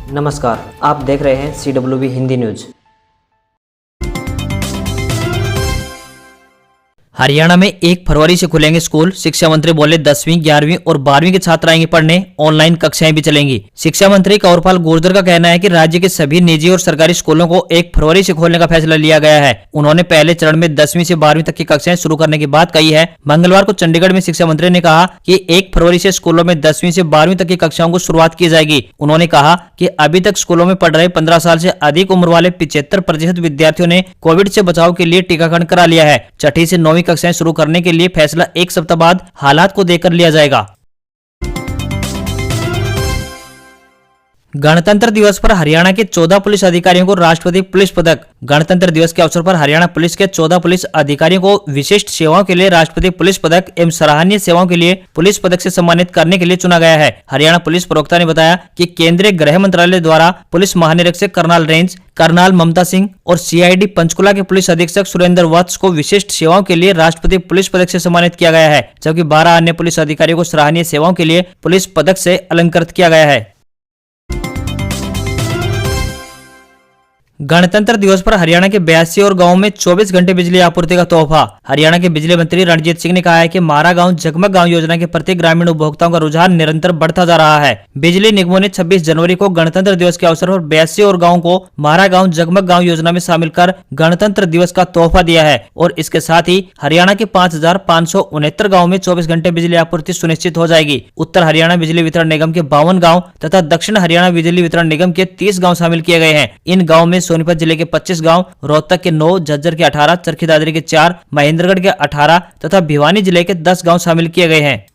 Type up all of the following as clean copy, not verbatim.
नमस्कार, आप देख रहे हैं CWB हिंदी न्यूज। हरियाणा में 1 फरवरी से खुलेंगे स्कूल। शिक्षा मंत्री बोले 10वीं, 11वीं और 12वीं के छात्र आएंगे पढ़ने, ऑनलाइन कक्षाएं भी चलेंगी। शिक्षा मंत्री कंवरपाल गुर्जर का कहना है कि राज्य के सभी निजी और सरकारी स्कूलों को 1 फरवरी से खोलने का फैसला लिया गया है। उन्होंने पहले चरण में 10वीं से 12वीं तक की कक्षाएं शुरू करने की बात कही है। मंगलवार को चंडीगढ़ में शिक्षा मंत्री ने कहा कि 1 फरवरी से स्कूलों में 10वीं से 12वीं तक की कक्षाओं को शुरुआत की जाएगी। उन्होंने कहा कि अभी तक स्कूलों में पढ़ रहे 15 साल से अधिक उम्र वाले 75% विद्यार्थियों ने कोविड से बचाव के लिए टीकाकरण करा लिया है। 6ठी से 9वीं कक्षाएं शुरू करने के लिए फैसला 1 सप्ताह बाद हालात को देखकर लिया जाएगा। गणतंत्र दिवस पर हरियाणा के 14 पुलिस अधिकारियों को राष्ट्रपति पुलिस पदक। गणतंत्र दिवस के अवसर पर हरियाणा पुलिस के 14 पुलिस अधिकारियों को विशिष्ट सेवाओं के लिए राष्ट्रपति पुलिस पदक एवं सराहनीय सेवाओं के लिए पुलिस पदक से सम्मानित करने के लिए चुना गया है। हरियाणा पुलिस प्रवक्ता ने बताया कि केंद्रीय गृह मंत्रालय द्वारा पुलिस महानिरीक्षक करनाल रेंज करनाल ममता सिंह और CID पंचकुला के पुलिस अधीक्षक सुरेंद्र वत्स को विशिष्ट सेवाओं के लिए राष्ट्रपति पुलिस पदक से सम्मानित किया गया है, जबकि 12 अन्य पुलिस अधिकारियों को सराहनीय सेवाओं के लिए पुलिस पदक से अलंकृत किया गया है। गणतंत्र दिवस पर हरियाणा के 82 और गांवों में 24 घंटे बिजली आपूर्ति का तोहफा। हरियाणा के बिजली मंत्री रणजीत सिंह ने कहा है कि मारा गांव जगमग गांव योजना के प्रति ग्रामीण उपभोक्ताओं का रुझान निरंतर बढ़ता जा रहा है। बिजली निगमों ने 26 जनवरी को गणतंत्र दिवस के अवसर पर 82 और गांव को मारा गांव जगमग गांव योजना में शामिल कर गणतंत्र दिवस का तोहफा दिया है और इसके साथ ही हरियाणा के 5569 गाँव में 24 घंटे बिजली आपूर्ति सुनिश्चित हो जाएगी। उत्तर हरियाणा बिजली वितरण निगम के 52 गाँव तथा दक्षिण हरियाणा बिजली वितरण निगम के 30 गाँव शामिल किए गए हैं। इन गाँव में सोनीपत जिले के 25 गांव, रोहतक के 9, झज्जर के 18, चरखी दादरी के 4, महेंद्रगढ़ के 18 तथा भिवानी जिले के 10 गांव शामिल किए गए हैं।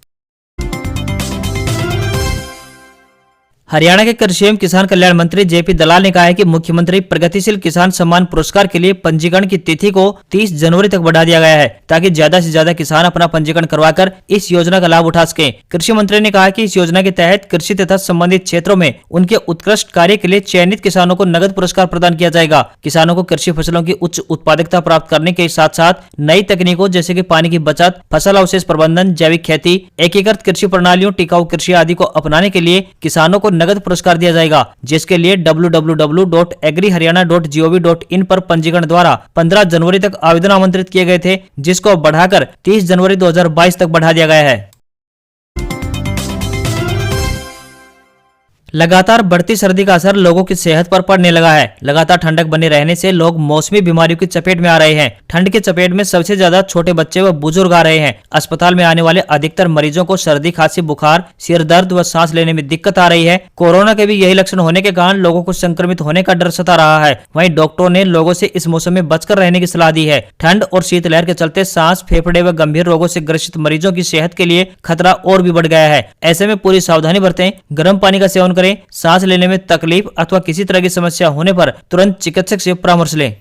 हरियाणा के कृषि एवं किसान कल्याण मंत्री JP दलाल ने कहा है कि मुख्यमंत्री प्रगतिशील किसान सम्मान पुरस्कार के लिए पंजीकरण की तिथि को 30 जनवरी तक बढ़ा दिया गया है, ताकि ज्यादा से ज्यादा किसान अपना पंजीकरण करवाकर इस योजना का लाभ उठा सकें। कृषि मंत्री ने कहा कि इस योजना के तहत कृषि तथा संबंधित क्षेत्रों में उनके उत्कृष्ट कार्य के लिए चयनित किसानों को नगद पुरस्कार प्रदान किया जाएगा। किसानों को कृषि फसलों की उच्च उत्पादकता प्राप्त करने के साथ साथ नई तकनीकों जैसे कि पानी की बचत, फसल अवशेष प्रबंधन, जैविक खेती, एकीकृत कृषि प्रणालियों, टिकाऊ कृषि आदि को अपनाने के लिए किसानों को नगद पुरस्कार दिया जाएगा, जिसके लिए www.agriharyana.gov.in पर पंजीकरण द्वारा 15 जनवरी तक आवेदन आमंत्रित किए गए थे, जिसको बढ़ाकर 30 जनवरी 2022 तक बढ़ा दिया गया है। लगातार बढ़ती सर्दी का असर लोगों की सेहत पर पड़ने लगा है। लगातार ठंडक बने रहने से लोग मौसमी बीमारियों की चपेट में आ रहे हैं। ठंड के चपेट में सबसे ज्यादा छोटे बच्चे व बुजुर्ग आ रहे हैं। अस्पताल में आने वाले अधिकतर मरीजों को सर्दी, खांसी, बुखार, सिर दर्द व सांस लेने में दिक्कत आ रही है। कोरोना के भी यही लक्षण होने के कारण लोगों को संक्रमित होने का डर सता रहा है। वहीं डॉक्टरों ने लोगों से इस मौसम में बचकर रहने की सलाह दी है। ठंड और शीतलहर के चलते सांस, फेफड़े व गंभीर रोगों से ग्रसित मरीजों की सेहत के लिए खतरा और भी बढ़ गया है। ऐसे में पूरी सावधानी बरतें, गर्म पानी का सेवन करें, सांस लेने में तकलीफ अथवा किसी तरह की समस्या होने पर तुरंत चिकित्सक से परामर्श लें।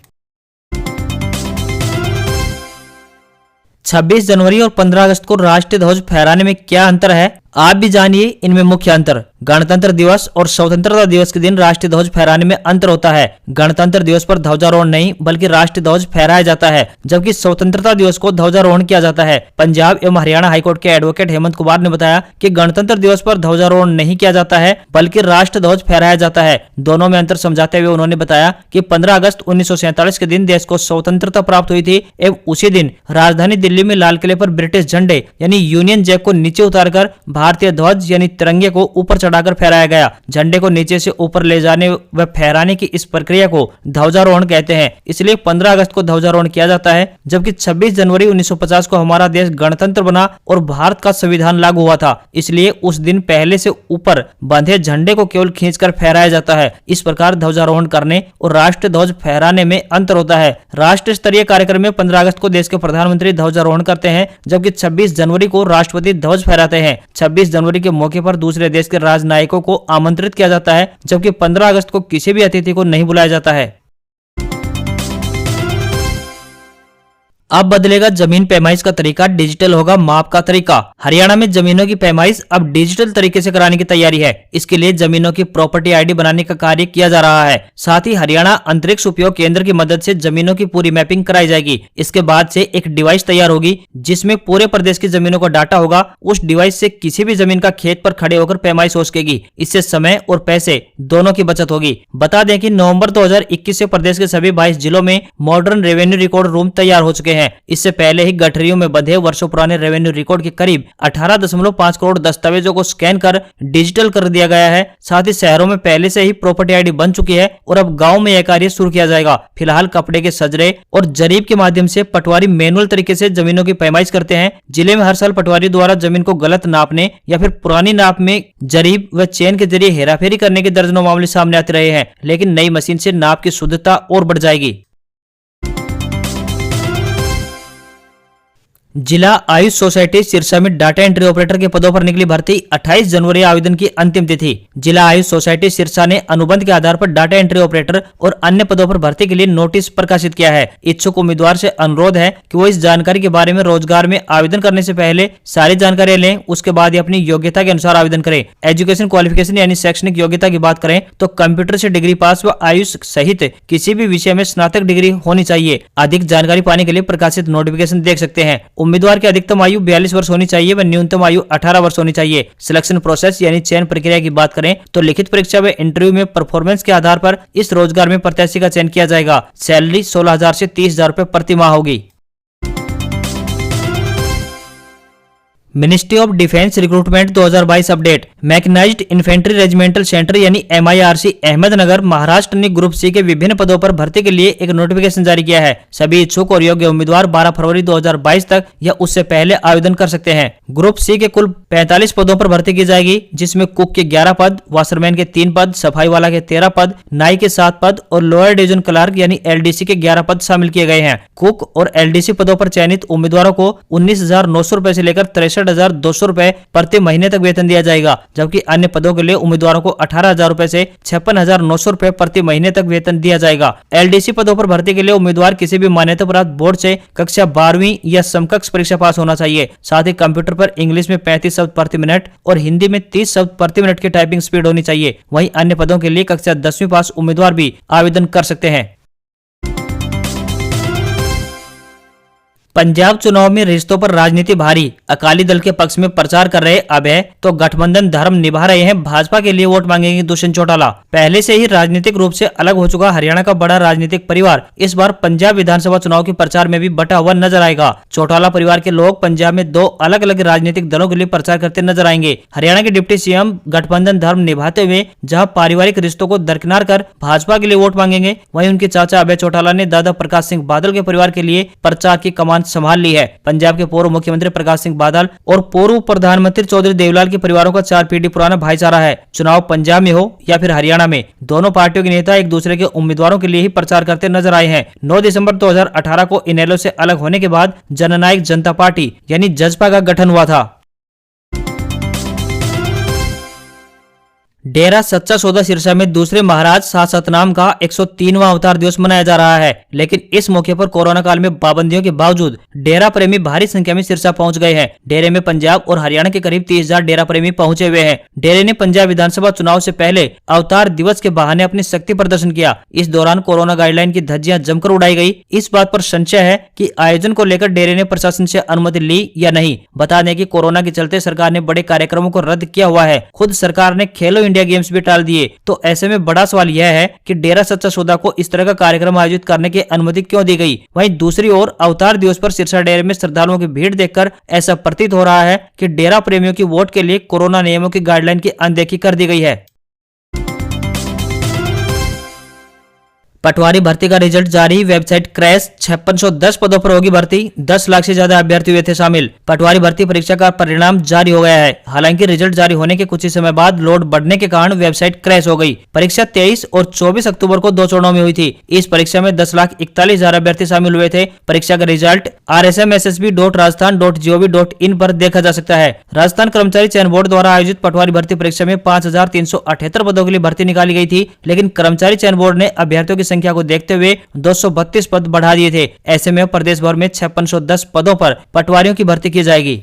26 जनवरी और 15 अगस्त को राष्ट्रीय ध्वज फहराने में क्या अंतर है, आप भी जानिए इनमें मुख्य अंतर। गणतंत्र दिवस और स्वतंत्रता दिवस के दिन राष्ट्रीय ध्वज फहराने में अंतर होता है। गणतंत्र दिवस पर ध्वजारोहण नहीं बल्कि राष्ट्रीय ध्वज फहराया जाता है, जबकि स्वतंत्रता दिवस को ध्वजारोहण किया जाता है। पंजाब एवं हरियाणा हाईकोर्ट के एडवोकेट हेमंत कुमार ने बताया कि गणतंत्र दिवस पर ध्वजारोहण नहीं किया जाता है बल्कि राष्ट्रीय ध्वज फहराया जाता है। दोनों में अंतर समझाते हुए उन्होंने बताया कि 15 अगस्त 1947 के दिन देश को स्वतंत्रता प्राप्त हुई थी एवं उसी दिन राजधानी दिल्ली में लाल किले पर ब्रिटिश झंडे यानी यूनियन जैक को नीचे उतारकर भारतीय ध्वज यानी तिरंगे को ऊपर चढ़ाकर फहराया गया। झंडे को नीचे से ऊपर ले जाने व फहराने की इस प्रक्रिया को ध्वजारोहण कहते हैं। इसलिए 15 अगस्त को ध्वजारोहण किया जाता है, जबकि 26 जनवरी 1950 को हमारा देश गणतंत्र बना और भारत का संविधान लागू हुआ था। इसलिए उस दिन पहले से ऊपर बंधे झंडे को केवल खींचकर फहराया जाता है। इस प्रकार ध्वजारोहण करने और राष्ट्रीय ध्वज फहराने में अंतर होता है। राष्ट्रीय स्तरीय कार्यक्रम में 15 अगस्त को देश के प्रधानमंत्री ध्वजारोहण करते हैं, जबकि 26 जनवरी को राष्ट्रपति ध्वज फहराते हैं। 26 जनवरी के मौके पर दूसरे देश के राजनयिकों को आमंत्रित किया जाता है, जबकि 15 अगस्त को किसी भी अतिथि को नहीं बुलाया जाता है। अब बदलेगा जमीन पैमाइश का तरीका, डिजिटल होगा माप का तरीका। हरियाणा में जमीनों की पैमाइश अब डिजिटल तरीके से कराने की तैयारी है। इसके लिए जमीनों की प्रॉपर्टी आईडी बनाने का कार्य किया जा रहा है। साथ ही हरियाणा अंतरिक्ष उपयोग केंद्र की मदद से जमीनों की पूरी मैपिंग कराई जाएगी। इसके बाद से एक डिवाइस तैयार होगी जिसमें पूरे प्रदेश की जमीनों का डाटा होगा। उस डिवाइस से किसी भी जमीन का खेत पर खड़े होकर पैमाइश हो सकेगी। इससे समय और पैसे दोनों की बचत होगी। बता दें कि नवंबर 2021 से प्रदेश के सभी 22 जिलों में मॉडर्न रेवेन्यू रिकॉर्ड रूम तैयार हो चुके हैं। इससे पहले ही गठरियों में बंधे वर्षों पुराने रेवेन्यू रिकॉर्ड के करीब 18.5 करोड़ दस्तावेजों को स्कैन कर डिजिटल कर दिया गया है। साथ ही शहरों में पहले से ही प्रॉपर्टी आईडी बन चुकी है और अब गांव में यह कार्य शुरू किया जाएगा। फिलहाल कपड़े के सजरे और जरीब के माध्यम से पटवारी मैनुअल तरीके से जमीनों की पैमाइश करते हैं। जिले में हर साल पटवारी द्वारा जमीन को गलत नापने या फिर पुरानी नाप में जरीब व चेन के जरिए हेराफेरी करने के दर्जनों मामले सामने आते रहे हैं, लेकिन नई मशीन से नाप की शुद्धता और बढ़ जाएगी। जिला आयुष सोसाइटी सिरसा में डाटा एंट्री ऑपरेटर के पदों पर निकली भर्ती। 28 जनवरी आवेदन की अंतिम तिथि। जिला आयुष सोसाइटी सिरसा ने अनुबंध के आधार पर डाटा एंट्री ऑपरेटर और अन्य पदों पर भर्ती के लिए नोटिस प्रकाशित किया है। इच्छुक उम्मीदवार से अनुरोध है कि वो इस जानकारी के बारे में रोजगार में आवेदन करने से पहले सारी जानकारी लें, उसके बाद ही अपनी योग्यता के अनुसार आवेदन करें। एजुकेशन क्वालिफिकेशन यानी शैक्षणिक योग्यता की बात करें तो कंप्यूटर से डिग्री पास व आयुष सहित किसी भी विषय में स्नातक डिग्री होनी चाहिए। अधिक जानकारी पाने के लिए प्रकाशित नोटिफिकेशन देख सकते हैं। उम्मीदवार की अधिकतम आयु 42 वर्ष होनी चाहिए व न्यूनतम आयु 18 वर्ष होनी चाहिए। सिलेक्शन प्रोसेस यानी चयन प्रक्रिया की बात करें तो लिखित परीक्षा व इंटरव्यू में परफॉर्मेंस के आधार पर इस रोजगार में प्रत्याशी का चयन किया जाएगा। सैलरी 16,000 से 30,000 रुपए प्रति माह होगी। Ministry of defence recruitment 2022 update. Mechanized infantry regimental centre यानी MIRC अहमदनगर महाराष्ट्र ने ग्रुप सी के विभिन्न पदों पर भर्ती के लिए एक नोटिफिकेशन जारी किया है। सभी इच्छुक और योग्य उम्मीदवार 12 फरवरी 2022 तक या उससे पहले आवेदन कर सकते हैं। ग्रुप सी के कुल 45 पदों पर भर्ती की जाएगी, जिसमें कुक के 11 पद, वाशरमैन के 3 पद, सफाई वाला के 13 पद, नाई के 7 पद और लोअर डिवीजन क्लर्क यानी LDC के 11 पद शामिल किए गए हैं। कुक और LDC पदों पर चयनित उम्मीदवारों को 19,900 रुपए से लेकर 63,200 रुपए प्रति महीने तक वेतन दिया जाएगा, जबकि अन्य पदों के लिए उम्मीदवारों को 18,000 रुपए से 56,900 रुपए प्रति महीने तक वेतन दिया जाएगा। LDC पदों पर भर्ती के लिए उम्मीदवार किसी भी मान्यता प्राप्त बोर्ड से कक्षा 12वीं या समकक्ष परीक्षा पास होना चाहिए। साथ ही कंप्यूटर पर इंग्लिश में 35 शब्द प्रति मिनट और हिंदी में 30 शब्द प्रति मिनट की टाइपिंग स्पीड होनी चाहिए। वहीं अन्य पदों के लिए कक्षा 10वीं पास उम्मीदवार भी आवेदन कर सकते हैं। पंजाब चुनाव में रिश्तों पर राजनीति भारी। अकाली दल के पक्ष में प्रचार कर रहे अभय तो गठबंधन धर्म निभा रहे हैं। भाजपा के लिए वोट मांगेंगे दुष्यंत चौटाला। पहले से ही राजनीतिक रूप से अलग हो चुका हरियाणा का बड़ा राजनीतिक परिवार इस बार पंजाब विधानसभा चुनाव के प्रचार में भी बटा हुआ नजर आएगा। चौटाला परिवार के लोग पंजाब में 2 अलग अलग राजनीतिक दलों के लिए प्रचार करते नजर आएंगे। हरियाणा के डिप्टी CM गठबंधन धर्म निभाते हुए जहाँ पारिवारिक रिश्तों को दरकिनार कर भाजपा के लिए वोट मांगेंगे, वहीं उनके चाचा अभय चौटाला ने दादा प्रकाश सिंह बादल के परिवार के लिए प्रचार की कमान संभाल ली है। पंजाब के पूर्व मुख्यमंत्री प्रकाश सिंह बादल और पूर्व प्रधानमंत्री चौधरी देवलाल के परिवारों का 4 पीढ़ी पुराना भाईचारा है। चुनाव पंजाब में हो या फिर हरियाणा में, दोनों पार्टियों के नेता एक दूसरे के उम्मीदवारों के लिए ही प्रचार करते नजर आए हैं। 9 दिसंबर 2018 को इनेलो से अलग होने के बाद जननायक जनता पार्टी यानी जसपा का गठन हुआ था। डेरा सच्चा सौदा सिरसा में दूसरे महाराज शाह सतनाम का 103वां अवतार दिवस मनाया जा रहा है, लेकिन इस मौके पर कोरोना काल में पाबंदियों के बावजूद डेरा प्रेमी भारी संख्या में सिरसा पहुंच गए हैं। डेरे में पंजाब और हरियाणा के करीब 30,000 डेरा प्रेमी पहुंचे हुए हैं। डेरे ने पंजाब विधानसभा चुनाव से पहले अवतार दिवस के बहाने अपनी शक्ति प्रदर्शन किया। इस दौरान कोरोना गाइडलाइन की धज्जियां जमकर उड़ाई गई। इस बात पर संशय है कि आयोजन को लेकर डेरे ने प्रशासन से अनुमति ली या नहीं। बता दें कि कोरोना के चलते सरकार ने बड़े कार्यक्रमों को रद्द किया हुआ है। खुद सरकार ने खेलो इंडिया गेम्स भी टाल दिए। तो ऐसे में बड़ा सवाल यह है कि डेरा सच्चा सौदा को इस तरह का कार्यक्रम आयोजित करने की अनुमति क्यों दी गई। वहीं दूसरी ओर अवतार दिवस पर सिरसा डेरे में श्रद्धालुओं की भीड़ देखकर ऐसा प्रतीत हो रहा है कि डेरा प्रेमियों की वोट के लिए कोरोना नियमों की गाइडलाइन की अनदेखी कर दी गई है। पटवारी भर्ती का रिजल्ट जारी, वेबसाइट क्रैश। 5610 पदों पर होगी भर्ती। 10 लाख से ज्यादा अभ्यर्थी हुए थे शामिल। पटवारी भर्ती परीक्षा का परिणाम जारी हो गया है। हालांकि रिजल्ट जारी होने के कुछ ही समय बाद लोड बढ़ने के कारण वेबसाइट क्रैश हो गई। परीक्षा 23 और 24 अक्टूबर को 2 चरणों में हुई थी। इस परीक्षा में 10,41,000 अभ्यर्थी शामिल हुए थे। परीक्षा का रिजल्ट rsmssb.rajasthan.gov.in पर देखा जा सकता है। राजस्थान कर्मचारी चयन बोर्ड द्वारा आयोजित पटवारी भर्ती परीक्षा में 5,378 पदों के लिए भर्ती निकाली गई थी, लेकिन कर्मचारी चयन बोर्ड ने अभ्यर्थियों की संख्या को देखते हुए 232 पद बढ़ा दिए थे। ऐसे में प्रदेश भर में 5610 पदों पर पटवारियों की भर्ती की जाएगी।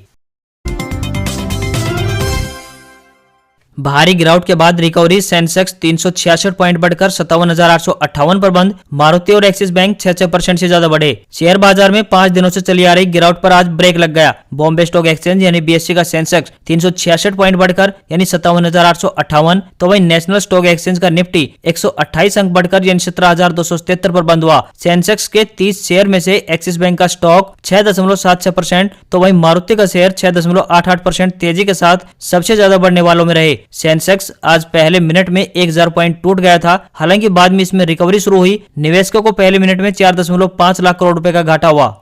भारी गिरावट के बाद रिकवरी, सेंसेक्स 366 पॉइंट बढ़कर 57,858 पर बंद। मारुति और एक्सिस बैंक 6% से ज्यादा बढ़े। शेयर बाजार में 5 दिनों से चली आ रही गिरावट पर आज ब्रेक लग गया। बॉम्बे स्टॉक एक्सचेंज यानी BSE का सेंसेक्स 366 पॉइंट बढ़कर यानी 57,858, तो वहीं नेशनल स्टॉक एक्सचेंज का निफ्टी 128 अंक बढ़कर यानी 17,273 पर बंद हुआ। सेंसेक्स के 30 शेयर में से एक्सिस बैंक का स्टॉक 6.76%, तो वहीं मारुति का शेयर 6.88% तेजी के साथ सबसे ज्यादा बढ़ने वालों में रहे। सेंसेक्स आज पहले मिनट में 1000 पॉइंट टूट गया था, हालांकि बाद में इसमें रिकवरी शुरू हुई। निवेशकों को पहले मिनट में 4.5 लाख करोड़ रुपए का घाटा हुआ।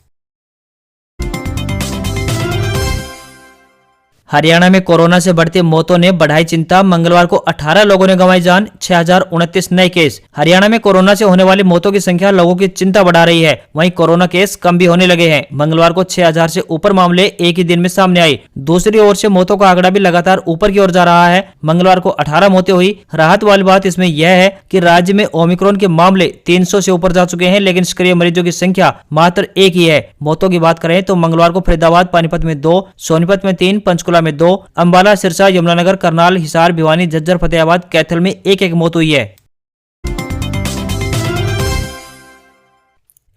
हरियाणा में कोरोना से बढ़ती मौतों ने बढ़ाई चिंता। मंगलवार को 18 लोगों ने गंवाई जान, 6029 नए केस। हरियाणा में कोरोना से होने वाली मौतों की संख्या लोगों की चिंता बढ़ा रही है। वहीं कोरोना केस कम भी होने लगे हैं। मंगलवार को 6000 से ऊपर मामले एक ही दिन में सामने आए। दूसरी ओर से मौतों का आंकड़ा भी लगातार ऊपर की ओर जा रहा है। मंगलवार को 18 मौतें हुई। राहत वाली बात इसमें यह है कि राज्य में ओमिक्रॉन के मामले 300 से ऊपर जा चुके हैं, लेकिन सक्रिय मरीजों की संख्या मात्र एक ही है। मौतों की बात करें तो मंगलवार को फरीदाबाद, पानीपत में 2, सोनीपत में 3, पंचकुला में 2, अंबाला, सिरसा, यमुनानगर, करनाल, हिसार, भिवानी, झज्जर, फतेहाबाद, कैथल में एक एक मौत हुई है।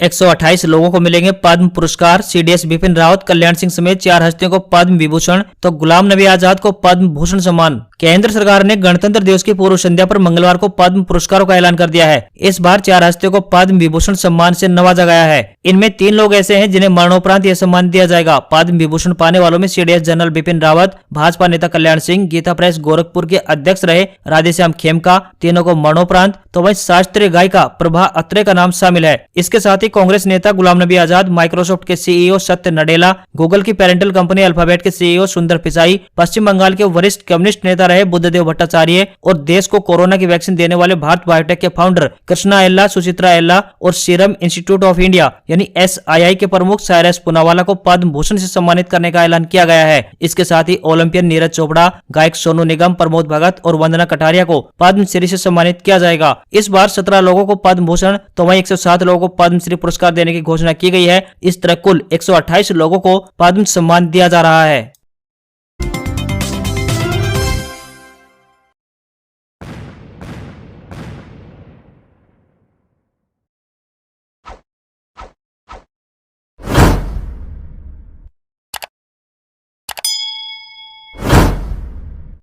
128 लोगों को मिलेंगे पद्म पुरस्कार। CDS बिपिन रावत, कल्याण सिंह समेत 4 हस्तियों को पद्म विभूषण, तो गुलाम नबी आजाद को पद्म भूषण सम्मान। केंद्र सरकार ने गणतंत्र दिवस की पूर्व संध्या पर मंगलवार को पद्म पुरस्कारों का ऐलान कर दिया है। इस बार 4 हस्तियों को पद्म विभूषण सम्मान से नवाजा गया है। इनमें 3 लोग ऐसे हैं जिन्हें मरणोपरांत यह सम्मान दिया जाएगा। पद्म विभूषण पाने वालों में CDS जनरल बिपिन रावत, भाजपा नेता कल्याण सिंह, गीता प्रेस गोरखपुर के अध्यक्ष रहे राधेश्याम खेमका, तीनों को मरणोपरांत, तो वहीं शास्त्रीय गायिका प्रभा अत्रे का नाम शामिल है। इसके साथ ही कांग्रेस नेता गुलाम नबी आजाद, माइक्रोसॉफ्ट के CEO सत्य नडेला, गूगल की पेरेंटल कंपनी अल्फाबेट के CEO सुंदर पिचाई, पश्चिम बंगाल के वरिष्ठ कम्युनिस्ट नेता रहे बुद्धदेव भट्टाचार्य और देश को कोरोना की वैक्सीन देने वाले भारत बायोटेक के फाउंडर कृष्णा एल्ला, सुचित्रा एल्ला और सीरम इंस्टीट्यूट ऑफ इंडिया यानी SII के प्रमुख साइरस पूनावाला को पद्म भूषण से सम्मानित करने का ऐलान किया गया है। इसके साथ ही ओलंपियन नीरज चोपड़ा, गायक सोनू निगम, प्रमोद भगत और वंदना कटारिया को पद्मश्री से सम्मानित किया जाएगा। इस बार 17 लोगों को पद्म भूषण, तो वहीं 107 लोगों को पद्मश्री पुरस्कार देने की घोषणा की गई है। इस तरह कुल 128 लोगों को पद्म सम्मान दिया जा रहा है।